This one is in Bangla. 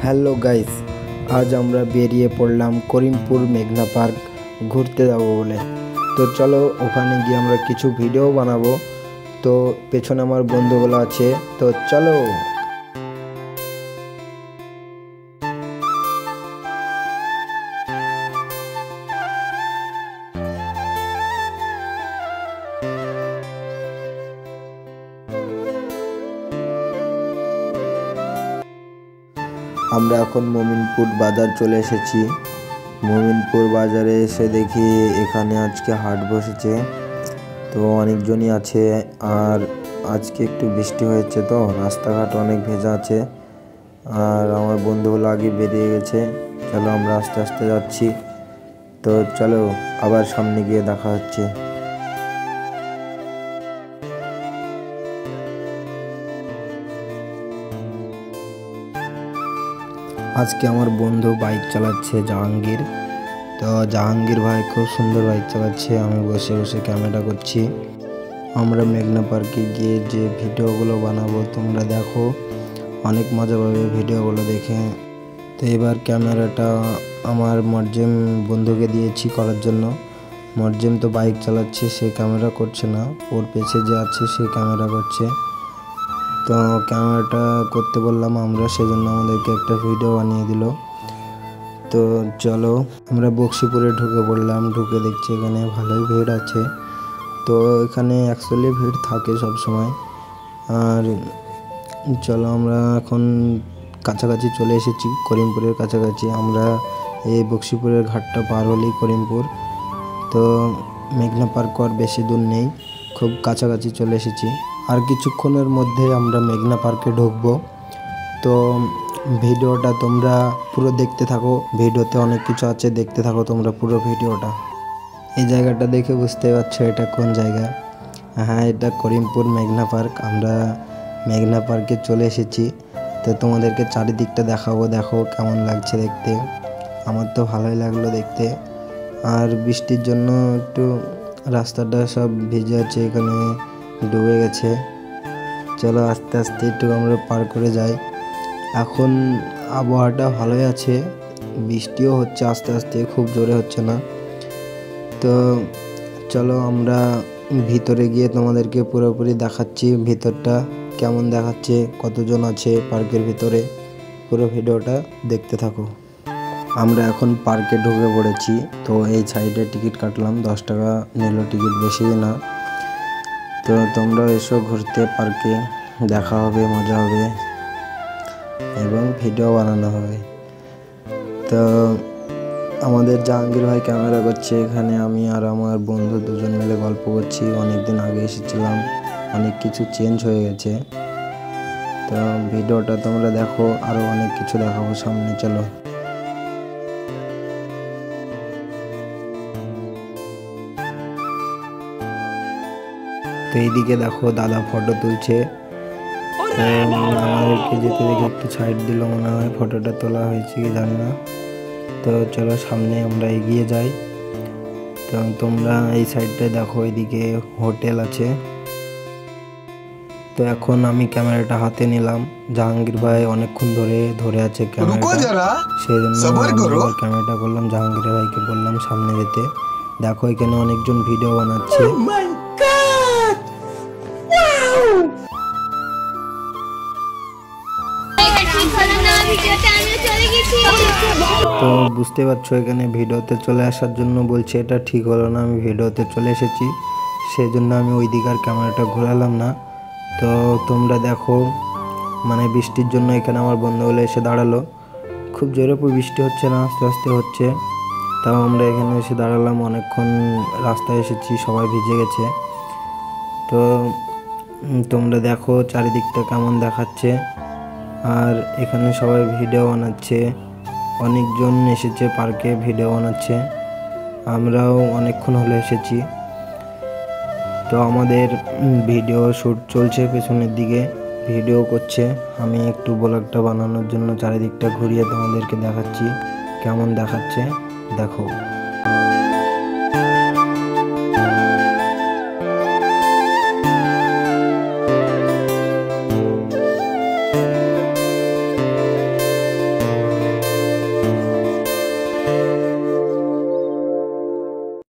হ্যালো গাইস, আজ আমরা বেরিয়ে পড়লাম করিমপুর মেঘনা পার্ক ঘুরতে যাব বলে। তো চলো ওখানে গিয়ে আমরা কিছু ভিডিও বানাবো। তো পেছনে আমার বন্ধুগুলো আছে, তো চলো। আমরা এখন মোমিনপুর বাজার চলে এসেছি। মোমিনপুর বাজারে এসে দেখি এখানে আজকে হাট বসেছে, তো অনেকজনই আছে। আর আজকে একটু বৃষ্টি হয়েছে, তো রাস্তাঘাট অনেক ভেজা আছে। আর আমার বন্ধুগুলো আগে বেরিয়ে গেছে। চলো আমরা আস্তে আস্তে যাচ্ছি। তো চলো আবার সামনে গিয়ে দেখা হচ্ছে। আজকে আমার বন্ধু বাইক চালাচ্ছে, জাহাঙ্গীর। তো জাহাঙ্গীর ভাই খুব সুন্দর বাইক চালাচ্ছে, আমি বসে বসে ক্যামেরা করছি। আমরা মেঘনা পার্কে গিয়ে যে ভিডিওগুলো বানাবো তোমরা দেখো, অনেক মজা পাবে ভিডিওগুলো দেখে। তো এবার ক্যামেরাটা আমার মরজেম বন্ধুকে দিয়েছি করার জন্য। মরজেম তো বাইক চালাচ্ছে, সে ক্যামেরা করছে না, ওর পেছে যে আছে সে ক্যামেরা করছে। তো ক্যামেরাটা করতে বললাম আমরা, সেজন্য আমাদেরকে একটা ভিডিও বানিয়ে দিল। তো চলো আমরা বক্সিপুরে ঢুকে পড়লাম। ঢুকে দেখছি এখানে ভালোই ভিড় আছে। তো এখানে অ্যাকচুয়ালি ভিড় থাকে সব সময়। আর চলো আমরা এখন কাছাকাছি চলে এসেছি, করিমপুরের কাছাকাছি। আমরা এই বক্সিপুরের ঘাটটা পার হলেই করিমপুর। তো মেঘনা পার্ক আর বেশি দূর নেই, খুব কাছাকাছি চলে এসেছি। আর কিছুক্ষণের মধ্যে আমরা মেঘনা পার্কে ঢুকবো। তো ভিডিওটা তোমরা পুরো দেখতে থাকো, ভিডিওতে অনেক কিছু আছে, দেখতে থাকো তোমরা পুরো ভিডিওটা। এই জায়গাটা দেখে বুঝতে পারছো এটা কোন জায়গা। হ্যাঁ, এটা করিমপুর মেঘনা পার্ক। আমরা মেঘনা পার্কে চলে এসেছি। তো তোমাদেরকে চারিদিকটা দেখাবো, দেখো কেমন লাগছে দেখতে। আমার তো ভালোই লাগলো দেখতে। আর বৃষ্টির জন্য একটু রাস্তাটা সব ভিজে আছে, এখানে ডুবে গেছে। চলো আস্তে আস্তে একটু আমরা পার করে যাই। এখন আবহাওয়াটা ভালোই আছে, বৃষ্টিও হচ্ছে আস্তে আস্তে, খুব জোরে হচ্ছে না। তো চলো আমরা ভিতরে গিয়ে তোমাদেরকে পুরোপুরি দেখাচ্ছি ভিতরটা কেমন দেখাচ্ছে, কতজন আছে পার্কের ভিতরে। পুরো ভিডিওটা দেখতে থাকো। আমরা এখন পার্কে ঢুকে পড়েছি। তো এই সাইডে টিকিট কাটলাম, 10 টাকা নিল টিকিট, বেশি না। তো তোমরা এসো ঘুরতে পার্কে, দেখা হবে, মজা হবে এবং ভিডিও বানানো হবে। তো আমাদের জাহাঙ্গীর ভাই ক্যামেরা করছে, এখানে আমি আর আমার বন্ধু দুজন মিলে গল্প করছি। অনেক দিন আগে এসেছিলাম, অনেক কিছু চেঞ্জ হয়ে গেছে। তো ভিডিওটা তোমরা দেখো, আরও অনেক কিছু দেখাবো সামনে। চলো। তো এইদিকে দেখো দাদা ফটো তুলছে। আমাদেরকে যেতে দেখে একটু সাইড দিল, মনে হয় ফটোটা তোলা হয়েছে কি জানি না। তো চলো সামনে আমরা এগিয়ে যাই। তো তোমরা এই সাইডটায় দেখো, এইদিকে হোটেল আছে। তো এখন আমি ক্যামেরাটা হাতে নিলাম, জাহাঙ্গীর ভাই অনেকক্ষণ ধরে আছে ক্যামেরাটা, সেই জন্য ক্যামেরাটা করলাম। জাহাঙ্গীর ভাইকে বললাম সামনে যেতে। দেখো এখানে অনেকজন ভিডিও বানাচ্ছে। তো বুঝতে পারছো এখানে ভিডিওতে চলে আসার জন্য বলছে, এটা ঠিক হলো না। আমি ভিডিওতে চলে এসেছি, সেই জন্য আমি ওই দিকার ক্যামেরাটা ঘোরালাম না। তো তোমরা দেখো, মানে বৃষ্টির জন্য এখানে আমার বন্ধুগুলো এসে দাঁড়ালো। খুব জোরে বৃষ্টি হচ্ছে না, আস্তে আস্তে হচ্ছে। তাও আমরা এখানে এসে দাঁড়ালাম, অনেকক্ষণ রাস্তায় এসেছি, সবাই ভিজে গেছে। তো তোমরা দেখো চারিদিকটা কেমন দেখাচ্ছে। আর এখানে সবাই ভিডিও বানাচ্ছে, অনেকজন এসেছে পার্কে ভিডিও বানাচ্ছে। আমরাও অনেকক্ষণ হলে এসেছি। তো আমাদের ভিডিও শ্যুট চলছে, পেছনের দিকে ভিডিও করছে। আমি একটু ব্লগটা বানানোর জন্য চারিদিকটা ঘুরিয়ে তোমাদেরকে দেখাচ্ছি কেমন দেখাচ্ছে, দেখো।